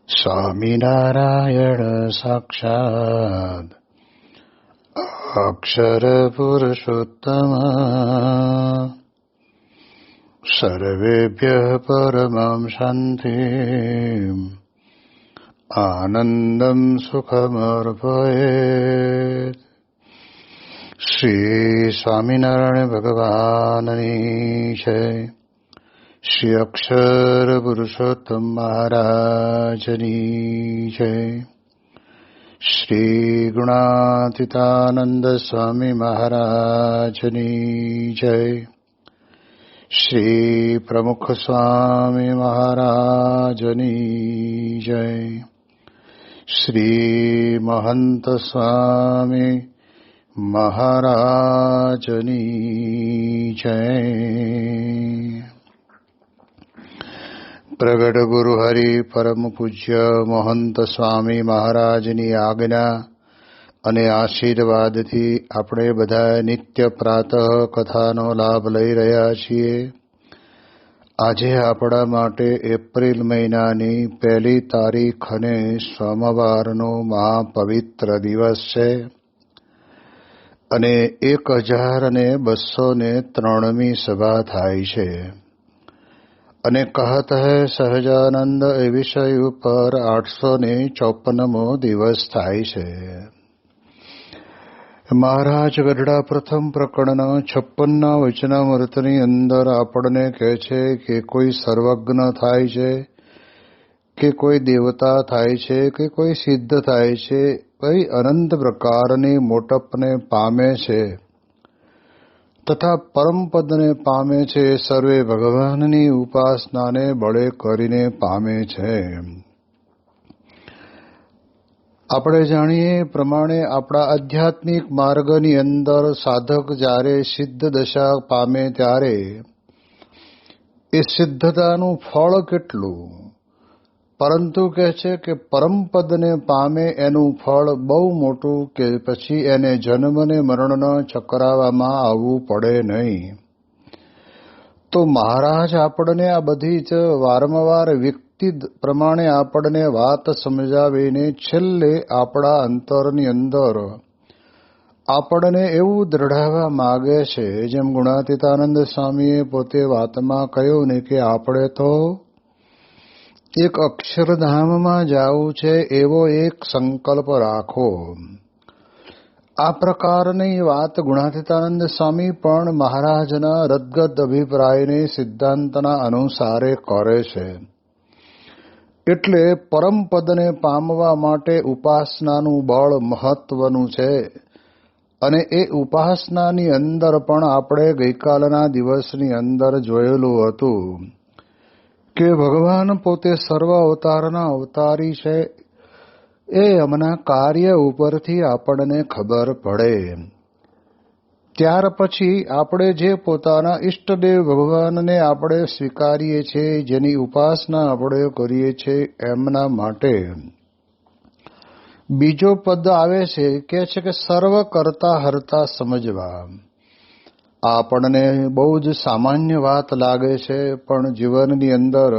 સ્વામિનારાયણ સાક્ષાત્ અક્ષર પુરુષોત્તમ સર્વેભ્યઃ પરમં શાંતિ આનંદં સુખમર્પયેત. શ્રી સ્વામિનારાયણ ભગવાનની જય. શ્રી અક્ષર પુરુષોત્તમ મહારાજની જય. શ્રી ગુણાતીતાનંદ સ્વામી મહારાજની જય. શ્રી પ્રમુખ સ્વામી મહારાજની જય. શ્રી મહંત સ્વામી મહારાજની જય. પ્રગટ ગુરુ હરિ પરમ પૂજ્ય મહંત સ્વામી મહારાજની આજ્ઞા અને આશીર્વાદથી આપણે બધા નિત્ય પ્રાતઃ કથાનો લાભ લઈ રહ્યા છીએ. આજે આપણા માટે એપ્રિલ મહિનાની 1 તારીખ અને સોમવારનો મહાપવિત્ર દિવસ છે અને 1203મી સભા થાય છે. અને કહત હૈ સહજાનંદ એ વિષય ઉપર 854મો દિવસ થાય છે. મહારાજ ગઢડા પ્રથમ પ્રકરણના 56ના વચનામૃતની અંદર આપણને કહે છે કે કોઈ સર્વજ્ઞ થાય છે, કે કોઈ દેવતા થાય છે, કે કોઈ સિદ્ધ થાય છે, કોઈ અનંત પ્રકારની મોટપને પામે છે તથા પરમપદને પામે છે. સર્વે ભગવાનની ઉપાસનાને બળે કરીને પામે છે. આપણે જાણીએ પ્રમાણે આપણા આધ્યાત્મિક માર્ગની અંદર સાધક જ્યારે સિદ્ધ દશા પામે ત્યારે એ સિદ્ધતાનું ફળ કેટલું, પરંતુ કહે છે કે પરમપદને પામે એનું ફળ બહુ મોટું, કે પછી એને જન્મને મરણના ચક્રાવામાં આવવું પડે નહીં. તો મહારાજ આપણને આ બધી જ વારંવાર વ્યક્તિ પ્રમાણે આપણને વાત સમજાવીને છેલ્લે આપણા અંતરની અંદર આપણને એવું દ્રઢાવવા માગે છે, જેમ ગુણાતીતાનંદ સ્વામીએ પોતે વાતમાં કહ્યું ને કે આપણે તો એક અક્ષરધામમાં જવું છે એવો એક સંકલ્પ રાખો. આ પ્રકારની વાત ગુણાતીતાનંદ સ્વામી પણ મહારાજના રદગદ અભિપ્રાયને સિદ્ધાંતના અનુસારે કરે છે. એટલે પરમપદને પામવા માટે ઉપાસનાનું બળ મહત્વનું છે. અને એ ઉપાસનાની અંદર પણ આપણે ગઈકાલના દિવસની અંદર જોયેલું હતું કે ભગવાન પોતે સર્વ અવતારના અવતારી છે. એ એમના કાર્ય ઉપરથી આપણને ખબર પડે. ત્યાર પછી આપણે જે પોતાના ઈષ્ટદેવ ભગવાનને આપણે સ્વીકારીએ છીએ, જેની ઉપાસના આપણે કરીએ છીએ, એમના માટે બીજો પદ આવે છે કે સર્વ કરતા હરતા સમજવા. આપણને બહુ જ સામાન્ય વાત લાગે છે, પણ જીવનની અંદર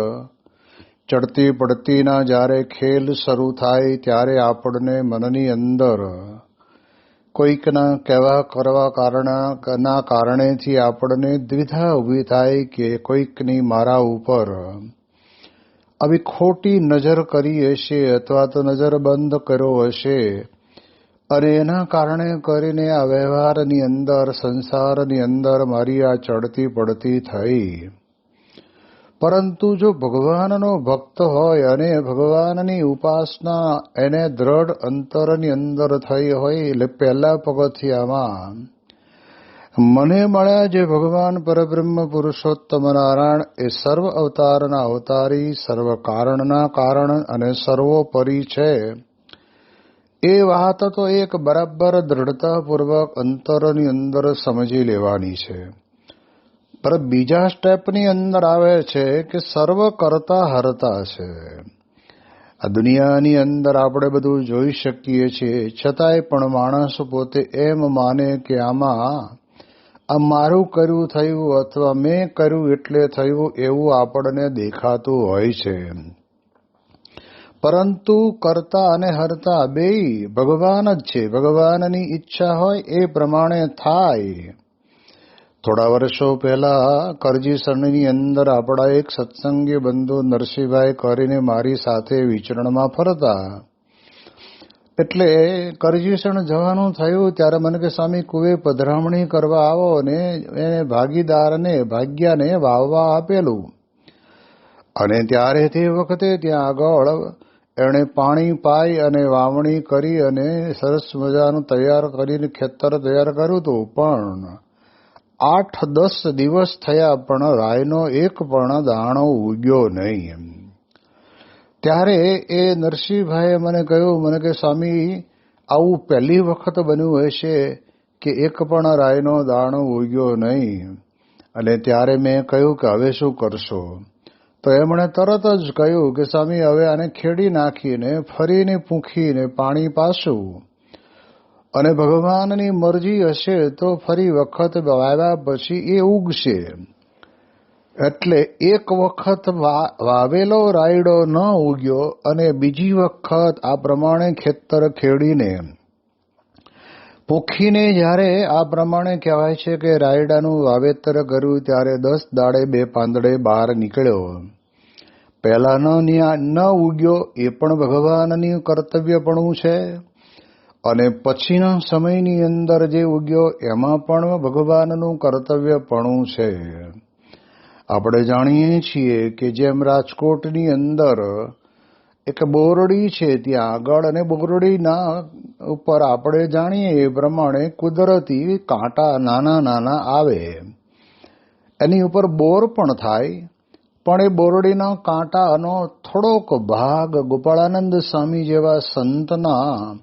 ચડતી પડતીના જ્યારે ખેલ શરૂ થાય ત્યારે આપણને મનની અંદર કોઈકના કહેવા કરવા કારણના કારણેથી આપણને દ્વિધા ઊભી થાય કે કોઈકની મારા ઉપર આવી ખોટી નજર કરી હશે અથવા તો નજર બંધ કર્યો હશે અને એના કારણે કરીને આ વ્યવહારની અંદર સંસારની અંદર મારી આ ચડતી પડતી થઈ. પરંતુ જો ભગવાનનો ભક્ત હોય અને ભગવાનની ઉપાસના એને દ્રઢ અંતરની અંદર થઈ હોય, એટલે પહેલા પગથિયામાં મને મળ્યા જે ભગવાન પરબ્રહ્મ પુરુષોત્તમ નારાયણ એ સર્વ અવતારના અવતારી, સર્વ કારણના કારણ અને સર્વોપરી છે, એ વાત તો એક બરાબર દ્રઢતાપૂર્વક અંતરની અંદર સમજી લેવાની છે. પર બીજા સ્ટેપની અંદર આવે છે કે સર્વ કરતા હરતા છે. આ દુનિયાની અંદર આપણે બધું જોઈ શકીએ છીએ, છતાંય પણ માણસ પોતે એમ માને કે આમાં આ મારું કર્યું થયું અથવા મેં કર્યું એટલે થયું એવું આપણને દેખાતું હોય છે. પરંતુ કરતા અને હરતા બેય ભગવાન જ છે. ભગવાનની ઈચ્છા હોય એ પ્રમાણે થાય. થોડા વર્ષો પહેલા કરજીસણની અંદર આપણા એક સત્સંગી બંધુ નરસિંહભાઈ કરીને મારી સાથે વિચરણમાં ફરતા. એટલે કરજીસણ જવાનું થયું ત્યારે મને કે સ્વામી કુવે પધરામણી કરવા આવો ને એને ભાગીદારને ભાગ્યાને વાવવા આપેલું. અને ત્યારે તે વખતે ત્યાં આગળ એણે પાણી પાઈ અને વાવણી કરી અને સરસ મજાનું તૈયાર કરીને ખેતર તૈયાર કર્યું હતું. પણ 8-10 દિવસ થયા પણ રાયનો એક પણ દાણો ઉગ્યો નહીં. ત્યારે એ નરસિંહભાઈએ મને કહ્યું, મને કે સ્વામી આવું પહેલી વખત બન્યું હશે કે એક પણ રાયનો દાણો ઉગ્યો નહીં. અને ત્યારે મેં કહ્યું કે હવે શું કરશો? તો એમણે તરત જ કહ્યું કે સ્વામી હવે આને ખેડી નાખીને ફરીને પૂંખીને પાણી પાશું અને ભગવાનની મરજી હશે તો ફરી વખત વાવ્યા પછી એ ઉગશે. એટલે એક વખત વાવેલો રાયડો ન ઉગ્યો અને બીજી વખત આ પ્રમાણે ખેતર ખેડીને પૂંખીને જ્યારે આ પ્રમાણે કહેવાય છે કે રાયડાનું વાવેતર કર્યું ત્યારે 10 દાડે 2 પાંદડે બહાર નીકળ્યો. પહેલા ન ઉગ્યો એ પણ ભગવાનની કર્તવ્યપણું છે અને પછીના સમયની અંદર જે ઉગ્યો એમાં પણ ભગવાનનું કર્તવ્યપણું છે. આપણે જાણીએ છીએ કે જેમ રાજકોટની અંદર એક બોરડી છે ત્યાં આગળ અને બોરડીના ઉપર આપણે જાણીએ એ પ્રમાણે કુદરતી કાંટા નાના નાના આવે. એની ઉપર બોર પણ થાય પણ એ બોરડીના કાંટાનો થોડોક ભાગ ગોપાળાનંદ સ્વામી જેવા સંતના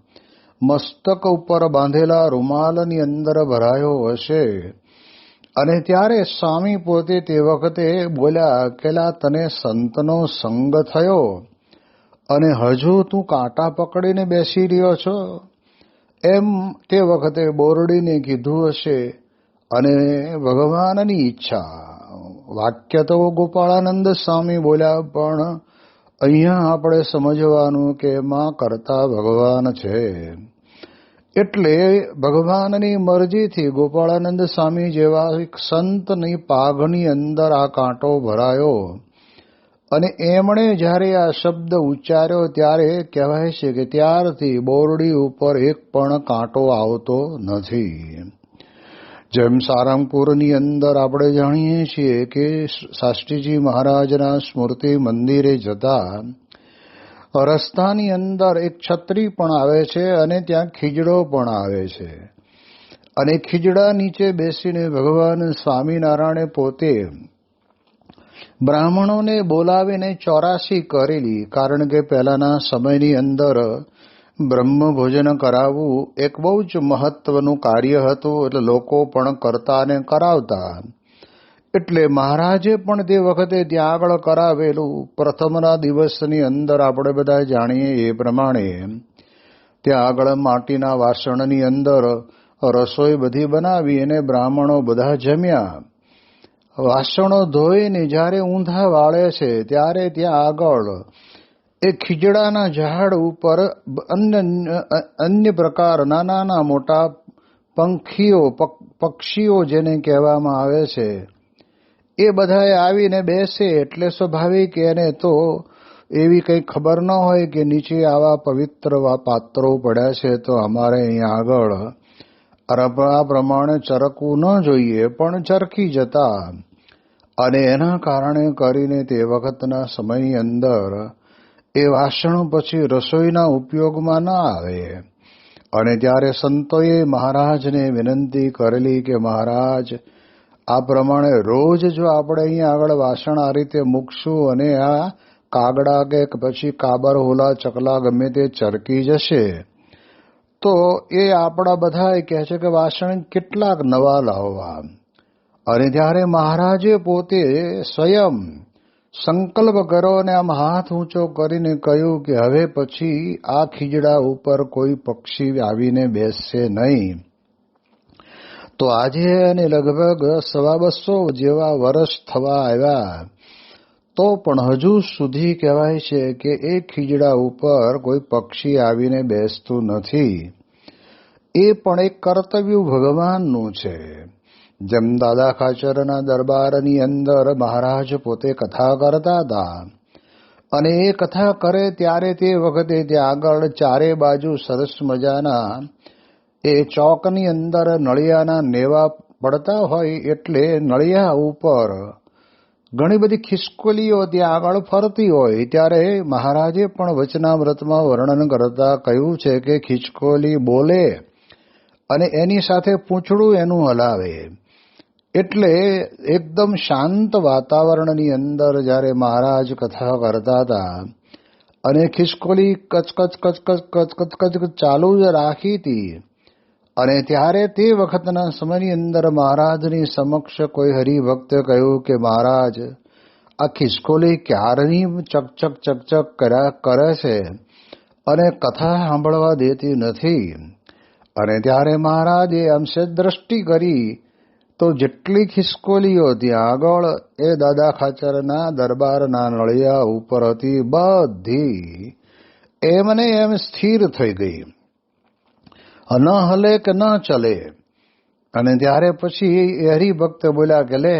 મસ્તક ઉપર બાંધેલા રૂમાલની અંદર ભરાયો હશે. અને ત્યારે સ્વામી પોતે તે વખતે બોલ્યા કેલા તને સંતનો સંગ થયો અને હજુ તું કાંટા પકડીને બેસી રહ્યો છો, એમ તે વખતે બોરડીને કીધું હશે. અને ભગવાનની ઈચ્છા વાક્ય તો ગોપાળાનંદ સ્વામી બોલ્યા પણ અહીંયા આપણે સમજવાનું કે એમાં કરતા ભગવાન છે. એટલે ભગવાનની મરજીથી ગોપાળાનંદ સ્વામી જેવા એક સંતની પાઘની અંદર આ કાંટો ભરાયો અને એમણે જ્યારે આ શબ્દ ઉચ્ચાર્યો ત્યારે કહેવાય છે કે ત્યારથી બોરડી ઉપર એક પણ કાંટો આવતો નથી. જેમ સારંગપુરની અંદર આપણે જાણીએ છીએ કે શાસ્ત્રીજી મહારાજના સ્મૃતિ મંદિરે જતા રસ્તાની અંદર એક છત્રી પણ આવે છે અને ત્યાં ખીજડો પણ આવે છે. અને ખીજડા નીચે બેસીને ભગવાન સ્વામિનારાયણે પોતે બ્રાહ્મણોને બોલાવીને 84 કરેલી. કારણ કે પહેલાના સમયની અંદર બ્રહ્મ ભોજન કરાવવું એક બહુ જ મહત્વનું કાર્ય હતું. એટલે લોકો પણ કરતા અને કરાવતા. એટલે મહારાજે પણ તે વખતે ત્યાં આગળ કરાવેલું. પ્રથમના દિવસની અંદર આપણે બધા જાણીએ એ પ્રમાણે ત્યાં આગળ માટીના વાસણની અંદર રસોઈ બધી બનાવી અને બ્રાહ્મણો બધા જમ્યા. વાસણો ધોઈને જ્યારે ઊંધા વાળે છે ત્યારે ત્યાં આગળ એ ખીજડાના ઝાડ ઉપર અન્ય પ્રકારના નાના મોટા પક્ષીઓ જેને કહેવામાં આવે છે એ બધાએ આવીને બેસે. એટલે સ્વાભાવિક એને તો એવી કંઈ ખબર ન હોય કે નીચે આવા પવિત્ર પાત્રો પડ્યા છે તો અમારે અહીંયા આગળ આ પ્રમાણે ચરકવું ન જોઈએ, પણ ચરકી જતા. અને એના કારણે કરીને તે વખતના સમયની અંદર એ વાસણો પછી રસોઈના ઉપયોગમાં ના આવે. અને ત્યારે સંતોએ મહારાજને વિનંતી કરેલી કે મહારાજ આ પ્રમાણે રોજ જો આપણે અહીંયા આગળ વાસણ આ રીતે મૂકશું અને આ કાગડા કે પછી કાબર હોલા ચકલા ગમે તે ચરકી જશે તો એ આપણા બધા કહે છે કે વાસણ કેટલાક નવા લાવવા. અને ત્યારે મહારાજે પોતે સ્વયં સંકલ્પ કર્યો અને આમ હાથ ઊંચો કરીને કહ્યું કે હવે પછી આ ખીજડા ઉપર કોઈ પક્ષી આવીને બેસશે નહીં. તો આજે એને લગભગ 250 જેવા વર્ષ થવા આવ્યા. તો પણ હજુ સુધી કહેવાય છે કે એ ખીજડા ઉપર કોઈ પક્ષી આવીને બેસતું નથી. એ પણ એક કર્તવ્ય ભગવાનનું છે. જેમ દાદા ખાચરના દરબારની અંદર મહારાજ પોતે કથા કરતા હતા અને એ કથા કરે ત્યારે તે વખતે ત્યાં આગળ ચારે બાજુ સરસ મજાના એ ચોકની અંદર નળિયાના નેવા પડતા હોય એટલે નળિયા ઉપર ઘણી બધી ખિસકોલીઓ ત્યાં આગળ ફરતી હોય ત્યારે મહારાજે પણ વચનામૃતમાં વર્ણન કરતા કહ્યું છે કે ખિસકોલી બોલે અને એની સાથે પૂંછડું એનું હલાવે. એટલે એકદમ શાંત વાતાવરણની અંદર જ્યારે મહારાજ કથા કરતા હતા અને ખિસકોલી કચકચ કચકચ કચકચ કચકચ ચાલુ જ રાખી હતી અને ત્યારે તે વખતના સમયની અંદર મહારાજની સમક્ષ કોઈ હરિભક્તે કહ્યું કે મહારાજ આ ખિસકોલી ક્યારની ચકચક ચકચક કર્યા કરે છે અને કથા સાંભળવા દેતી નથી. અને ત્યારે મહારાજે આમસે દ્રષ્ટિ કરી તો જેટલી ખિસકોલીઓ ત્યાં આગળ એ દાદા ખાચરના દરબારના નળિયા ઉપર હતી બધી એમને એમ સ્થિર થઈ ગઈ, ન હલે કે ન ચલે. અને ત્યારે પછી એ હરિભક્ત બોલ્યા કે લે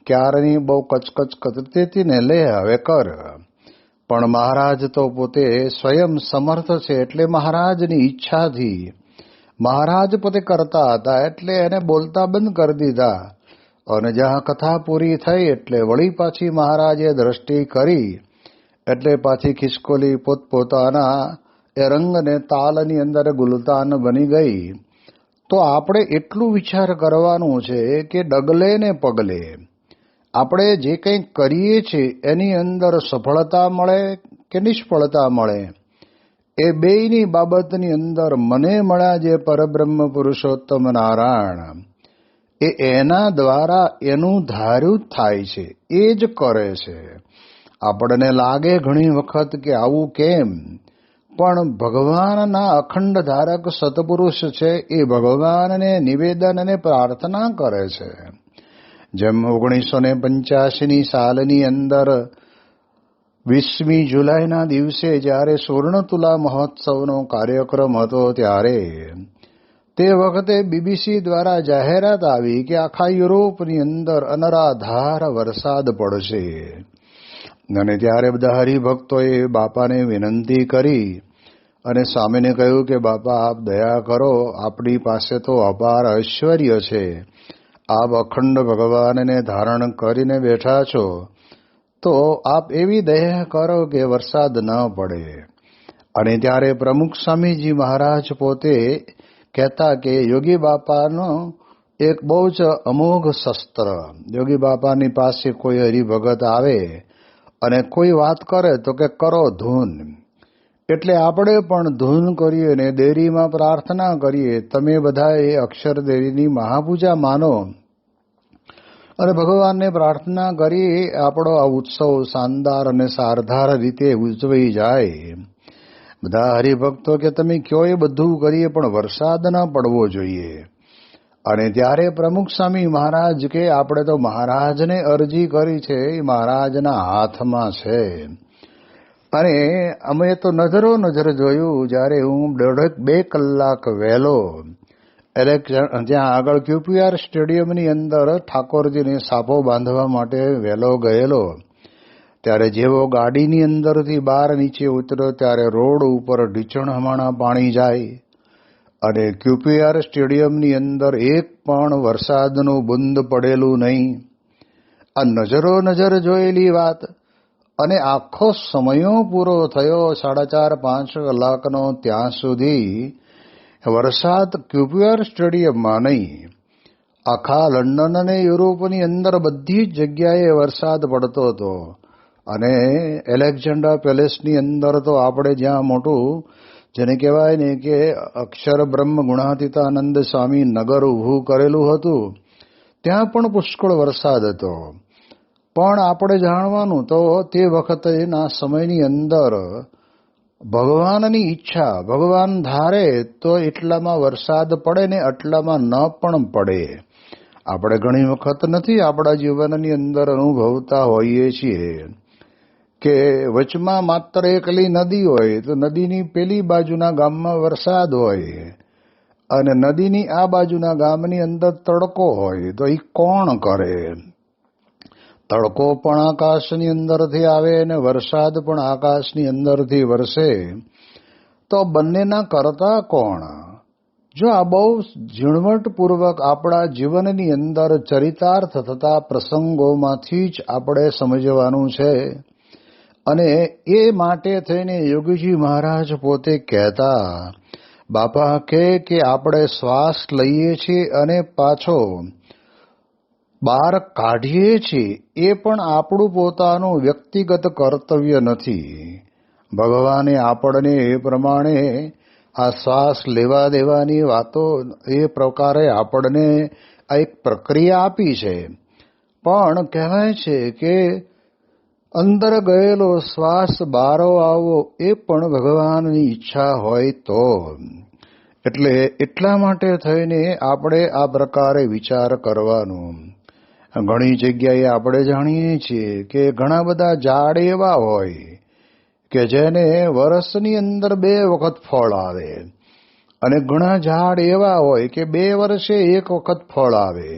ક્યારની બહુ કચકચ કરતી હતી ને, લે હવે કર. પણ મહારાજ તો પોતે સ્વયં સમર્થ છે એટલે મહારાજની ઈચ્છાથી મહારાજ પોતે કરતા હતા એટલે એને બોલતા બંધ કરી દીધા. અને જ્યાં કથા પૂરી થઈ એટલે વળી પાછી મહારાજે દ્રષ્ટિ કરી એટલે પાછી ખિસકોલી પોતપોતાના એ રંગને તાલની અંદર ગુલતાન બની ગઈ. તો આપણે એટલું વિચાર કરવાનું છે કે ડગલે ને પગલે આપણે જે કંઈ કરીએ છીએ એની અંદર સફળતા મળે કે નિષ્ફળતા મળે એ બેયની બાબતની અંદર મને મળ્યા જે પરબ્રહ્મ પુરુષોત્તમ નારાયણ એના દ્વારા એનું ધાર્યું જ થાય છે, એ જ કરે છે. આપણને લાગે ઘણી વખત કે આવું કેમ, પણ ભગવાનના અખંડ ધારક સત્પુરુષ છે એ ભગવાનને નિવેદન અને પ્રાર્થના કરે છે. જેમ 1985 સાલની અંદર 20મી જુલાઈના દિવસે જ્યારે સુવર્ણતુલા મહોત્સવનો કાર્યક્રમ હતો ત્યારે તે વખતે બીબીસી દ્વારા જાહેરાત આવી કે આખા યુરોપની અંદર અનરાધાર વરસાદ પડશે. અને ત્યારે બધા હરિભક્તોએ બાપાને વિનંતી કરી અને સ્વામીને કહ્યું કે બાપા આપ દયા કરો, આપણી પાસે તો અપાર ઐશ્વર્ય છે, આપ અખંડ ભગવાનને ધારણ કરીને બેઠા છો, તો આપ એવી દયા કરો કે વરસાદ ન પડે. અને ત્યારે પ્રમુખ સ્વામીજી મહારાજ પોતે કહેતા કે યોગી બાપાનો એક બહુ જ અમોઘ શસ્ત્ર, યોગી બાપાની પાસે કોઈ હરિભગત આવે અને કોઈ વાત કરે તો કે કરો ધૂન. એટલે આપણે પણ ધૂન કરીએ ને દેરીમાં પ્રાર્થના કરીએ, તમે બધા એ અક્ષર દેરીની મહાપૂજા માનો અને ભગવાનને પ્રાર્થના કરી આપણો આ ઉત્સવ શાનદાર અને સારધાર રીતે ઉજવાઈ જાય. બધા હરિભક્તો કે તમે કયો એ બધું કરીએ પણ વરસાદ ન પડવો જોઈએ. અને ત્યારે પ્રમુખ સ્વામી મહારાજ કે આપણે તો મહારાજને અરજી કરી છે, એ મહારાજના હાથમાં છે. અને અમે તો નજરો નજર જોયું જ્યારે હું 1.5-2 કલાક વહેલો જ્યાં આગળ QPR સ્ટેડિયમની અંદર ઠાકોરજીને સાપો બાંધવા માટે વહેલો ગયેલો, ત્યારે જેવો ગાડીની અંદરથી બહાર નીચે ઉતર્યો ત્યારે રોડ ઉપર ઢીચણહમાણા પાણી જાય અને QPR સ્ટેડિયમની અંદર એક પણ વરસાદનું બુંદ પડેલું નહીં. આ નજરો નજર જોયેલી વાત. અને આખો સમયો પૂરો થયો 4.5-5 કલાકનો, ત્યાં સુધી વરસાદ QPR સ્ટેડિયમમાં નહીં, આખા લંડન અને યુરોપની અંદર બધી જ જગ્યાએ વરસાદ પડતો હતો. અને એલેક્ઝાન્ડર પેલેસની અંદર તો આપણે જ્યાં મોટું જેને કહેવાય ને કે અક્ષર બ્રહ્મ ગુણાતીતાનંદ સ્વામી નગર ઊભું કરેલું હતું, ત્યાં પણ પુષ્કળ વરસાદ હતો. પણ આપણે જાણવાનું તો તે વખતેના સમયની અંદર ભગવાનની ઈચ્છા, ભગવાન ધારે તો એટલામાં વરસાદ પડે ને આટલામાં ન પણ પડે. આપણે ઘણી વખત નથી આપણા જીવનની અંદર અનુભવતા હોઈએ છીએ કે વચમાં માત્ર એકલી નદી હોય તો નદીની પેલી બાજુના ગામમાં વરસાદ હોય અને નદીની આ બાજુના ગામની અંદર તડકો હોય તો એ કોણ કરે? તડકો પણ આકાશની અંદરથી આવે અને વરસાદ પણ આકાશની અંદરથી વરસે તો બંનેના કરતા કોણ? જો આ બહુ ઝીણવટપૂર્વક આપણા જીવનની અંદર ચરિતાર્થ થતા પ્રસંગોમાંથી જ આપણે સમજવાનું છે. અને એ માટે થઈને યોગીજી મહારાજ પોતે કહેતા, બાપા કે આપણે શ્વાસ લઈએ છીએ અને પાછો બહાર કાઢીએ છીએ એ પણ આપણું પોતાનું વ્યક્તિગત કર્તવ્ય નથી. ભગવાને આપણને એ પ્રમાણે આ શ્વાસ લેવા દેવાની વાતો એ પ્રકારે આપણને આ એક પ્રક્રિયા આપી છે. પણ કહેવાય છે કે અંદર ગયેલો શ્વાસ બહાર આવવો એ પણ ભગવાનની ઈચ્છા હોય તો. એટલે એટલા માટે થઈને આપણે આ પ્રકારે વિચાર કરવાનું. ઘણી જગ્યાએ આપણે જાણીએ છીએ કે ઘણા બધા ઝાડ એવા હોય કે જેને વર્ષની અંદર 2 વખત ફળ આવે અને ઘણા ઝાડ એવા હોય કે 2 વર્ષે 1 વખત ફળ આવે.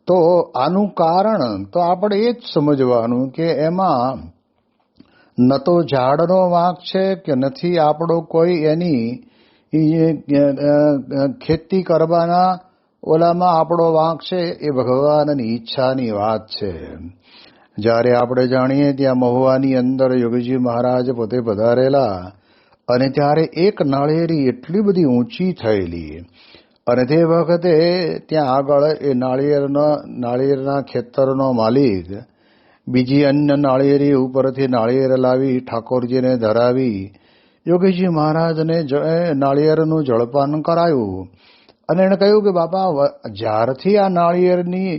તો આનું કારણ તો આપણે એ જ સમજવાનું કે એમાં ન તો ઝાડનો વાંક છે કે નથી આપણો કોઈ એની ખેતી કરવાના ઓલામાં આપણો વાંક છે. એ ભગવાનની ઈચ્છાની વાત છે. જ્યારે આપણે જાણીએ ત્યાં મહુવાની અંદર યોગીજી મહારાજ પોતે પધારેલા અને ત્યારે એક નાળિયેરી એટલી બધી ઊંચી થયેલી અને તે વખતે ત્યાં આગળ એ નાળિયેરના ખેતરનો માલિક બીજી અન્ય નાળિયેરી ઉપરથી નાળિયેર લાવી ઠાકોરજીને ધરાવી યોગીજી મહારાજને નાળિયેરનું જળપાન કરાયું અને એણે કહ્યું કે બાપા, જ્યારથી આ નાળિયેરની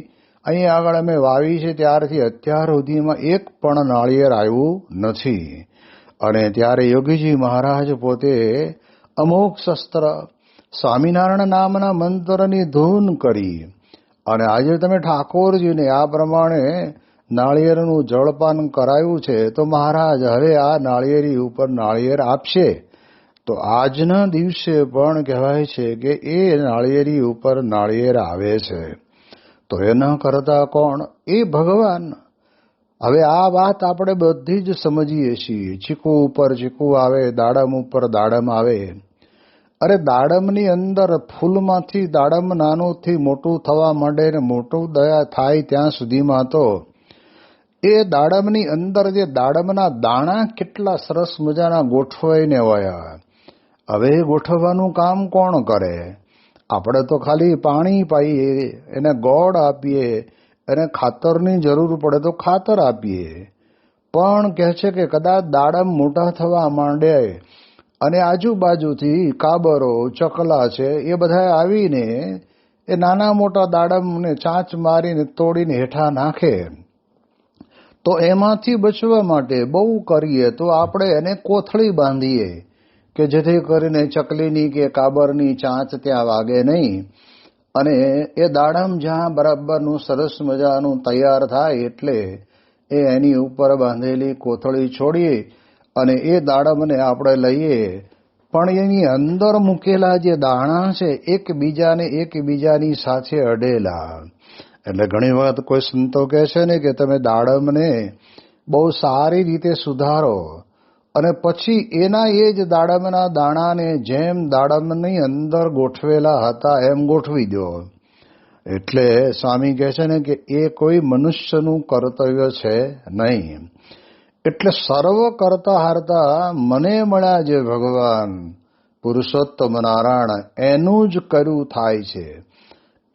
અહીં આગળ અમે વાવી છે ત્યારથી અત્યાર સુધીમાં એક પણ નાળિયેર આવ્યું નથી. અને ત્યારે યોગીજી મહારાજ પોતે અમોઘ શસ્ત્ર સ્વામિનારાયણ નામના મંત્રની ધૂન કરી અને આજે તમે ઠાકોરજીને આ પ્રમાણે નાળિયેરનું જળપાન કરાયું છે તો મહારાજ હવે આ નાળિયેરી ઉપર નાળિયેર આપશે. તો આજના દિવસે પણ કહેવાય છે કે એ નાળિયેરી ઉપર નાળિયેર આવે છે. તો એના કરતા કોણ? એ ભગવાન. હવે આ વાત આપણે બધી જ સમજીએ છીએ. ચીકુ ઉપર ચીકુ આવે, દાડમ ઉપર દાડમ આવે. અરે દાડમની અંદર ફૂલમાંથી દાડમ નાનુંથી મોટું થવા માંડે ને મોટું થાય ત્યાં સુધીમાં તો એ દાડમની અંદર જે દાડમના દાણા કેટલા સરસ મજાના ગોઠવાઈને હોય. હવે ગોઠવવાનું કામ કોણ કરે? આપણે તો ખાલી પાણી પાઈએ, એને ગોળ આપીએ, એને ખાતરની જરૂર પડે તો ખાતર આપીએ. પણ કહે છે કે કદાચ દાડમ મોટા થવા માંડે અને આજુબાજુથી કાબરો, ચકલા છે એ બધા આવીને એ નાના મોટા દાડમને ચાંચ મારીને તોડીને હેઠા નાખે. તો એમાંથી બચવા માટે બહુ કરીએ તો આપણે એને કોથળી બાંધીએ કે જેથી કરીને ચકલીની કે કાબરની ચાંચ ત્યાં વાગે નહીં. અને એ દાડમ જ્યાં બરાબરનું સરસ મજાનું તૈયાર થાય એટલે એની ઉપર બાંધેલી કોથળી છોડીએ અને એ દાડમને આપણે લઈએ. પણ એની અંદર મૂકેલા જે દાણા છે એકબીજાની સાથે અડેલા. એટલે ઘણી વખત કોઈ સંતો કહે છે ને કે તમે દાડમને બહુ સારી રીતે સુધારો અને પછી એના એ જ દાડમના દાણાને જેમ દાડમની અંદર ગોઠવેલા હતા એમ ગોઠવી દો. એટલે સ્વામી કહે છે ને કે એ કોઈ મનુષ્યનું કર્તવ્ય છે નહીં. એટલે સર્વ કરતા હારતા મને મળ્યા જે ભગવાન પુરુષોત્તમ નારાયણ એનું જ કર્યું થાય છે.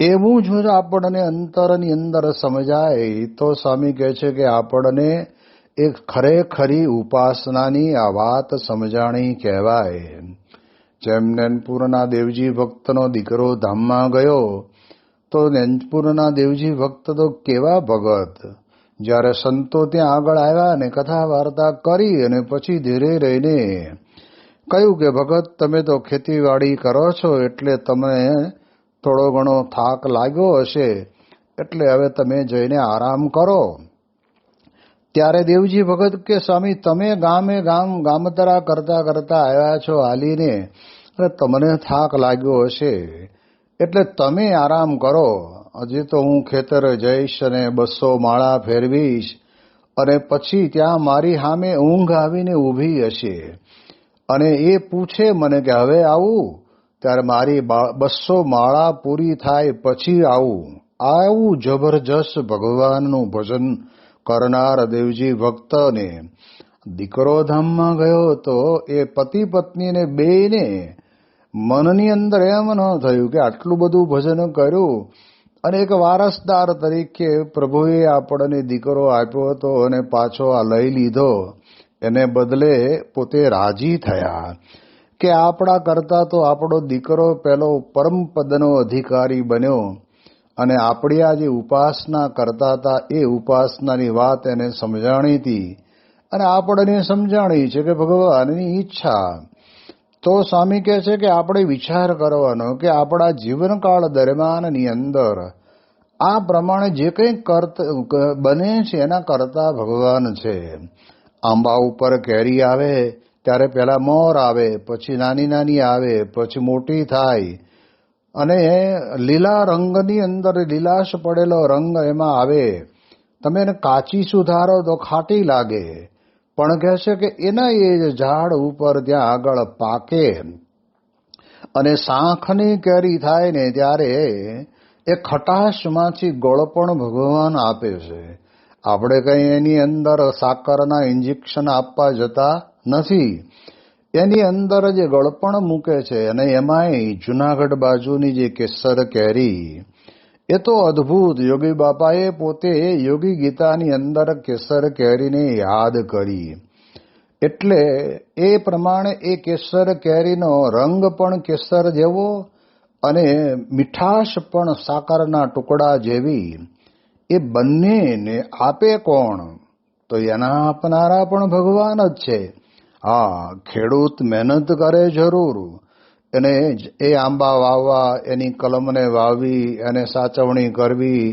એવું જ આપણને અંતરની અંદર સમજાય તો સ્વામી કહે છે કે આપણને એક ખરેખરી ઉપાસનાની આ વાત સમજાણી કહેવાય. જેમ નેનપુરના દેવજી ભક્તનો દીકરો ધામમાં ગયો તો નેનપુરના દેવજી ભક્ત તો કેવા ભગત. જ્યારે સંતો ત્યાં આગળ આવ્યા ને કથા વાર્તા કરી અને પછી ધીરે રહીને કહ્યું કે ભગત તમે તો ખેતીવાડી કરો છો એટલે તમે થોડો ઘણો થાક લાગ્યો હશે એટલે હવે તમે જઈને આરામ કરો. ત્યારે દેવજી ભગત કે સ્વામી તમે ગામતરા કરતા કરતા આવ્યા છો હાલીને, અને તમને થાક લાગ્યો હશે એટલે તમે આરામ કરો. હજી તો હું ખેતર જઈશ અને 200 માળા ફેરવીશ અને પછી ત્યાં મારી સામે ઊંઘ આવીને ઊભી હશે અને એ પૂછે મને કે હવે આવું, ત્યારે મારી 200 માળા પૂરી થાય પછી આવું જબરજસ્ત ભગવાનનું ભજન કરનાર દેવજી ભક્તને દીકરો ધામમાં ગયો તો એ પતિ પત્નીને બેયને મનની અંદર એમ ન થયું કે આટલું બધું ભજન કર્યું અને એક વારસદાર તરીકે પ્રભુએ આપણને દીકરો આપ્યો હતો અને પાછો આ લઈ લીધો, એને બદલે પોતે રાજી થયા કે આપણા કરતા તો આપણો દીકરો પેલો પરમપદનો અધિકારી બન્યો અને આપણી આ જે ઉપાસના કરતા હતા એ ઉપાસનાની વાત એને સમજાણી હતી અને આપણને સમજાણી છે કે ભગવાનની ઈચ્છા. તો સ્વામી કહે છે કે આપણે વિચાર કરવાનો કે આપણા જીવનકાળ દરમિયાનની અંદર આ પ્રમાણે જે કંઈ બને છે એના કરતા ભગવાન છે. આંબા ઉપર કેરી આવે ત્યારે પહેલા મોર આવે, પછી નાની નાની આવે, પછી મોટી થાય અને લીલા રંગની અંદર લીલાશ પડેલો રંગ એમાં આવે. તમે એને કાચી સુધારો તો ખાટી લાગે, પણ કહે છે કે એના એ ઝાડ ઉપર ત્યાં આગળ પાકે અને શાંખની કેરી થાય ને ત્યારે એ ખટાશમાંથી ગળપણ ભગવાન આપે છે. આપણે કંઈ એની અંદર સાકરના ઇન્જેક્શન આપવા જતા નથી, એની અંદર જે ગળપણ મૂકે છે અને એમાંય જુનાગઢ બાજુની જે કેસર કેરી એ તો અદ્ભુત. યોગી બાપાએ પોતે યોગી ગીતાની અંદર કેસર કેરીને યાદ કરી એટલે એ પ્રમાણે એ કેસર કેરીનો રંગ પણ કેસર જેવો અને મીઠાશ પણ સાકરના ટુકડા જેવી. એ બંનેને આપે કોણ? તો એના આપનારા પણ ભગવાન જ છે. હા, ખેડૂત મહેનત કરે જરૂર, એને એ આંબા વાવવા, એની કલમને વાવવી, એને સાચવણી કરવી,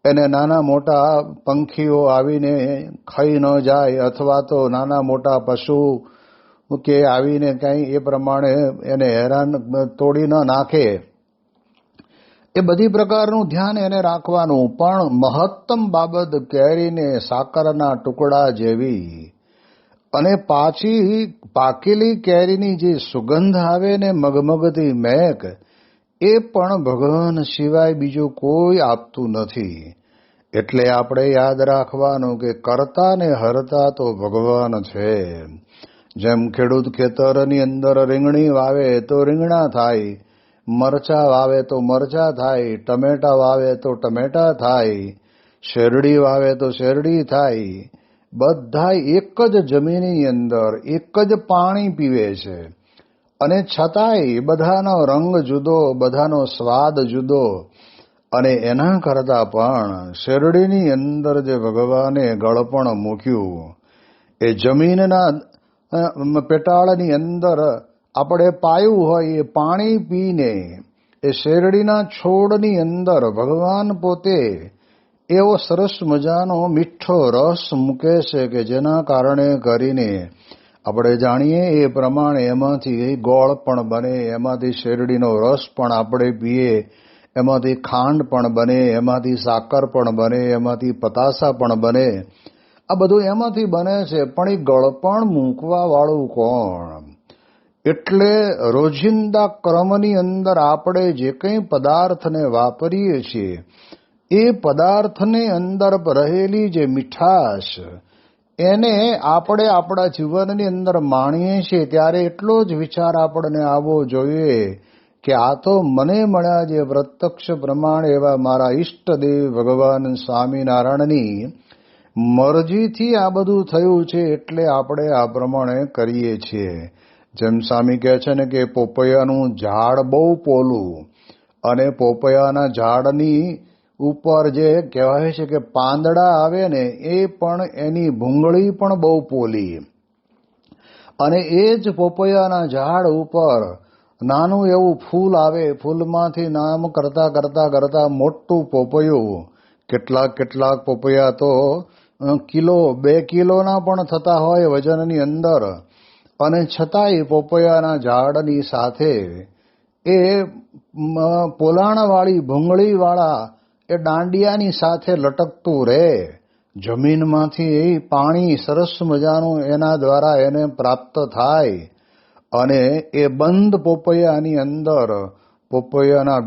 એને નાના મોટા પંખીઓ આવીને ખાઈ ન જાય અથવા તો નાના મોટા પશુ કે આવીને કંઈ એ પ્રમાણે એને હેરાન તોડી ન નાખે, એ બધી પ્રકારનું ધ્યાન એને રાખવાનું. પણ મહત્તમ બાબત કેરીને સાકરના ટુકડા જેવી અને પાછી પાકેલી કેરીની જે સુગંધ આવે ને મગમગતી મહેક, એ પણ ભગવાન સિવાય બીજું કોઈ આપતું નથી. એટલે આપણે યાદ રાખવાનું કે કરતા ને હરતા તો ભગવાન છે. જેમ ખેડૂત ખેતરની અંદર રીંગણી વાવે તો રીંગણા થાય, મરચા વાવે તો મરચા થાય, ટમેટા વાવે તો ટમેટા થાય, શેરડી વાવે તો શેરડી થાય. બધા એક જ જમીનની અંદર એક જ પાણી પીવે છે અને છતાંય બધાનો રંગ જુદો, બધાનો સ્વાદ જુદો. અને એના કરતાં પણ શેરડીની અંદર જે ભગવાને ગળપણ મૂક્યું, એ જમીનના પેટાળની અંદર આપણે પાયું હોય એ પાણી પીને એ શેરડીના છોડની અંદર ભગવાન પોતે એવો સરસ મજાનો મીઠો રસ મૂકે છે કે જેના કારણે કરીને આપણે જાણીએ એ પ્રમાણે એમાંથી ગોળ પણ બને, એમાંથી શેરડીનો રસ પણ આપણે પીએ, એમાંથી ખાંડ પણ બને, એમાંથી સાકર પણ બને, એમાંથી પતાસા પણ બને. આ બધું એમાંથી બને છે, પણ એ ગળપણ મૂકવા વાળું કોણ? એટલે રોજિંદા ક્રમની અંદર આપણે જે કંઈ પદાર્થને વાપરીએ છીએ એ પદાર્થની અંદર રહેલી જે મીઠાશ એને આપણે આપણા જીવનની અંદર માણીએ છીએ ત્યારે એટલો જ વિચાર આપણને આવવો જોઈએ કે આ તો મને મળ્યા જે પ્રત્યક્ષ પ્રમાણ એવા મારા ઈષ્ટદેવ ભગવાન સ્વામિનારાયણની મરજીથી આ બધું થયું છે એટલે આપણે આ પ્રમાણે કરીએ છીએ. જેમ સ્વામી કહે છે ને કે પોપૈયાનું ઝાડ બહુ પોલું અને પોપૈયાના ઝાડની ઉપર જે કહેવાય છે કે પાંદડા આવે ને એ પણ એની ભૂંગળી પણ બહુ પોલી અને એ જ પોપૈયાના ઝાડ ઉપર નાનું એવું ફૂલ આવે, ફૂલમાંથી નામ કરતા કરતા કરતા મોટું પોપૈયું, કેટલાક પોપૈયા તો કિલો 2 કિલોના પણ થતા હોય વજનની અંદર, અને છતાંય પોપૈયાના ઝાડની સાથે એ પોલાણવાળી ભૂંગળીવાળા એ દાંડિયાની સાથે લટકતું રહે. જમીનમાંથી પાણી સરસ મજાનું એના દ્વારા એને પ્રાપ્ત થાય, અને એ બંધ પોપૈયાની અંદર પોપૈયાના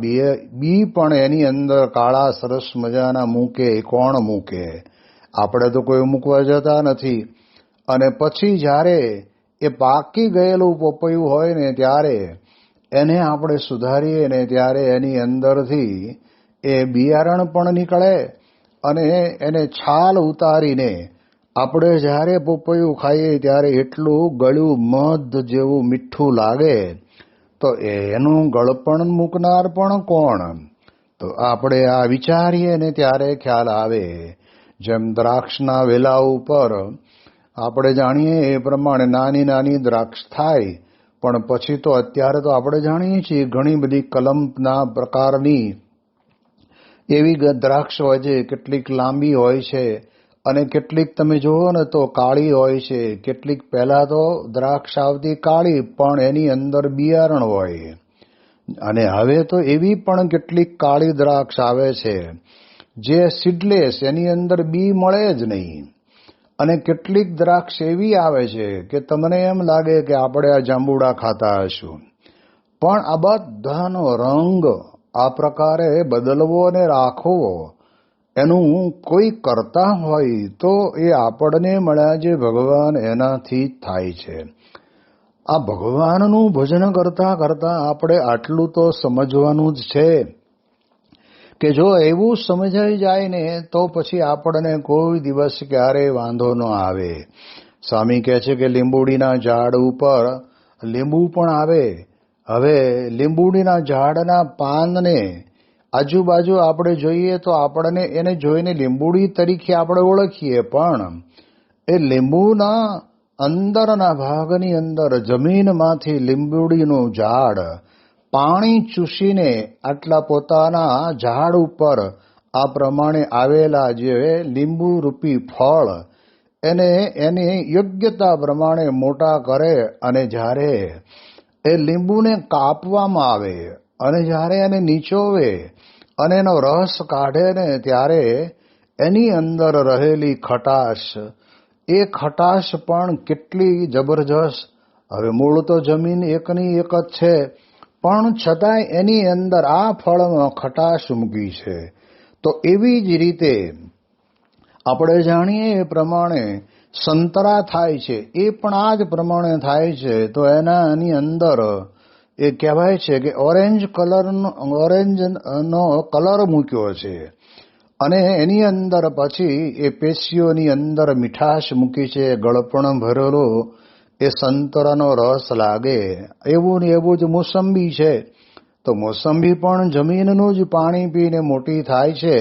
બી પણ એની અંદર કાળા સરસ મજાના મૂકે. કોણ મૂકે? આપણે તો કોઈ મૂકવા જતા નથી. અને પછી જ્યારે એ પાકી ગયેલું પોપૈયું હોય ને ત્યારે એને આપણે સુધારીએ ને ત્યારે એની અંદરથી એ બિયારણ પણ નીકળે, અને એને છાલ ઉતારીને આપણે જ્યારે પોપૈયું ખાઈએ ત્યારે એટલું ગળ્યું મધ જેવું મીઠું લાગે. તો એનું ગળપણ મૂકનાર પણ કોણ? તો આપણે આ વિચારીએ ને ત્યારે ખ્યાલ આવે. જેમ દ્રાક્ષના વેલા ઉપર આપણે જાણીએ એ પ્રમાણે નાની નાની દ્રાક્ષ થાય, પણ પછી તો અત્યારે તો આપણે જાણીએ છીએ ઘણી બધી કલમના પ્રકારની એવી દ્રાક્ષ હોય છે. કેટલીક લાંબી હોય છે અને કેટલીક તમે જુઓ ને તો કાળી હોય છે. કેટલીક પહેલા તો દ્રાક્ષ આવતી કાળી, પણ એની અંદર બિયારણ હોય. અને હવે તો એવી પણ કેટલીક કાળી દ્રાક્ષ આવે છે જે સીડલેસ, એની અંદર બી મળે જ નહીં. અને કેટલીક દ્રાક્ષ એવી આવે છે કે તમને એમ લાગે કે આપણે આ જાંબુડા ખાતા હશું. પણ આ બધાનો રંગ આ પ્રકારે બદલવો અને રાખવો એનું કોઈ કરતા હોય તો એ આપણને મળ્યા જે ભગવાન, એનાથી જ થાય છે. આ ભગવાનનું ભજન કરતા કરતા આપણે આટલું તો સમજવાનું જ છે કે જો એવું સમજાઈ જાય ને તો પછી આપણને કોઈ દિવસ ક્યારેય વાંધો ન આવે. સ્વામી કહે છે કે લીંબુડીના ઝાડ ઉપર લીંબુ પણ આવે. હવે લીંબુડીના ઝાડના પાનને આજુબાજુ આપણે જોઈએ તો આપણને એને જોઈને લીંબુડી તરીકે આપણે ઓળખીએ, પણ એ લીંબુના અંદરના ભાગની અંદર જમીનમાંથી લીંબુડીનું ઝાડ પાણી ચૂસીને આટલા પોતાના ઝાડ ઉપર આ પ્રમાણે આવેલા જે લીંબુ રૂપી ફળ એને યોગ્યતા પ્રમાણે મોટા કરે. અને જ્યારે એ લીંબુને કાપવામાં આવે અને જ્યારે એને નીચોવે અને એનો રસ કાઢે ને ત્યારે એની અંદર રહેલી ખટાશ, એ ખટાશ પણ કેટલી જબરજસ્ત. હવે મૂળ તો જમીન એકની એક જ છે, પણ છતાંય એની અંદર આ ફળમાં ખટાશ મૂકી છે. તો એવી જ રીતે આપણે જાણીએ એ પ્રમાણે સંતરા થાય છે, એ પણ આ જ પ્રમાણે થાય છે. તો એની અંદર એ કહેવાય છે કે ઓરેન્જનો કલર મૂક્યો છે, અને એની અંદર પછી એ પેશીઓની અંદર મીઠાશ મૂકી છે, ગળપણ ભરેલો એ સંતરાનો રસ લાગે. એવું ને એવું જ મોસંબી છે. તો મોસંબી પણ જમીનનું જ પાણી પીને મોટી થાય છે,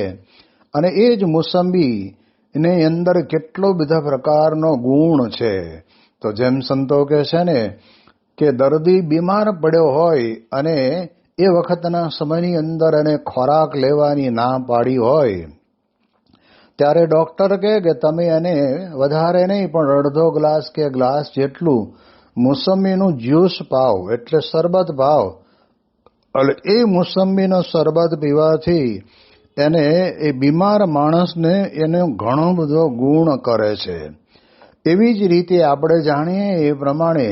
અને એ જ મોસંબી એની અંદર કેટલો બધા પ્રકારનો ગુણ છે. તો જેમ સંતો કહે છે ને કે દર્દી બીમાર પડ્યો હોય અને એ વખતના સમયની અંદર એને ખોરાક લેવાની ના પાડી હોય, ત્યારે ડોક્ટર કહે કે તમે એને વધારે નહીં પણ અડધો ગ્લાસ કે ગ્લાસ જેટલું મોસંબીનું જ્યુસ પાવ, એટલે શરબત પાવ. એટલે એ મોસંબીનો શરબત પીવાથી એને એ બીમાર માણસને એને ઘણો બધો ગુણ કરે છે. એવી જ રીતે આપણે જાણીએ એ પ્રમાણે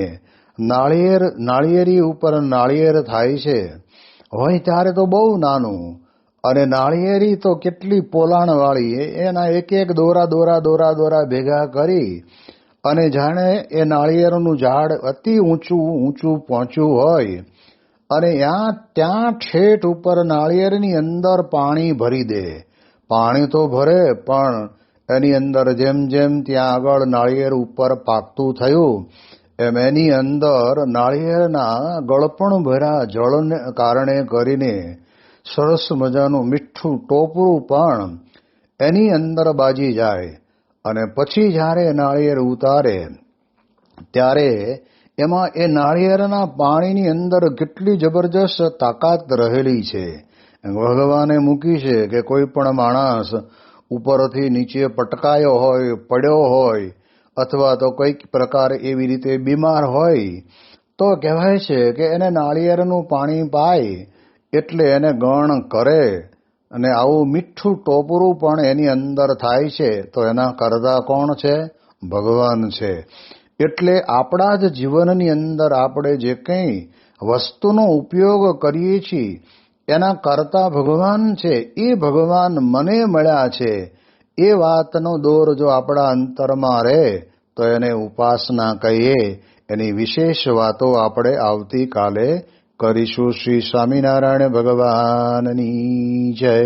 નાળિયેરી ઉપર નાળિયેર થાય છે હોય ત્યારે તો બહુ નાનું, અને નાળિયેરી તો કેટલી પોલાણવાળી, એના એક એક દોરા ભેગા કરી અને જાણે એ નાળિયેરનું ઝાડ અતિ ઊંચું પહોંચ્યું હોય, અને ત્યાં ઠેઠ ઉપર નાળિયેરની અંદર પાણી ભરી દે. પાણી તો ભરે, પણ એની અંદર જેમ જેમ ત્યાં આગળ નાળિયેર ઉપર પાકતું થયું એમ એની અંદર નાળિયેરના ગળપણ ભર્યા જળને કારણે કરીને સરસ મજાનું મીઠું ટોપરું પણ એની અંદર બાજી જાય. અને પછી જ્યારે નાળિયેર ઉતારે ત્યારે એમાં એ નાળિયેરના પાણીની અંદર કેટલી જબરજસ્ત તાકાત રહેલી છે. ભગવાને મૂકી છે કે કોઈ પણ માણસ ઉપરથી નીચે પટકાયો હોય, પડ્યો હોય, અથવા તો કોઈક પ્રકારે એવી રીતે બીમાર હોય તો કહેવાય છે કે એને નાળિયેરનું પાણી પાય એટલે એને ગણ કરે. અને આવું મીઠું ટોપરું પણ એની અંદર થાય છે તો એના કરતા કોણ છે? ભગવાન છે. એટલે આપણા જ જીવનની અંદર આપણે જે કંઈ વસ્તુનો ઉપયોગ કરીએ છીએ એના કરતા ભગવાન છે. એ ભગવાન મને મળ્યા છે એ વાતનો દોર જો આપણા અંતરમાં રહે તો એને ઉપાસના કહીએ. એની વિશેષ વાતો આપણે આવતીકાલે કરીશું. શ્રી સ્વામિનારાયણ ભગવાનની જય.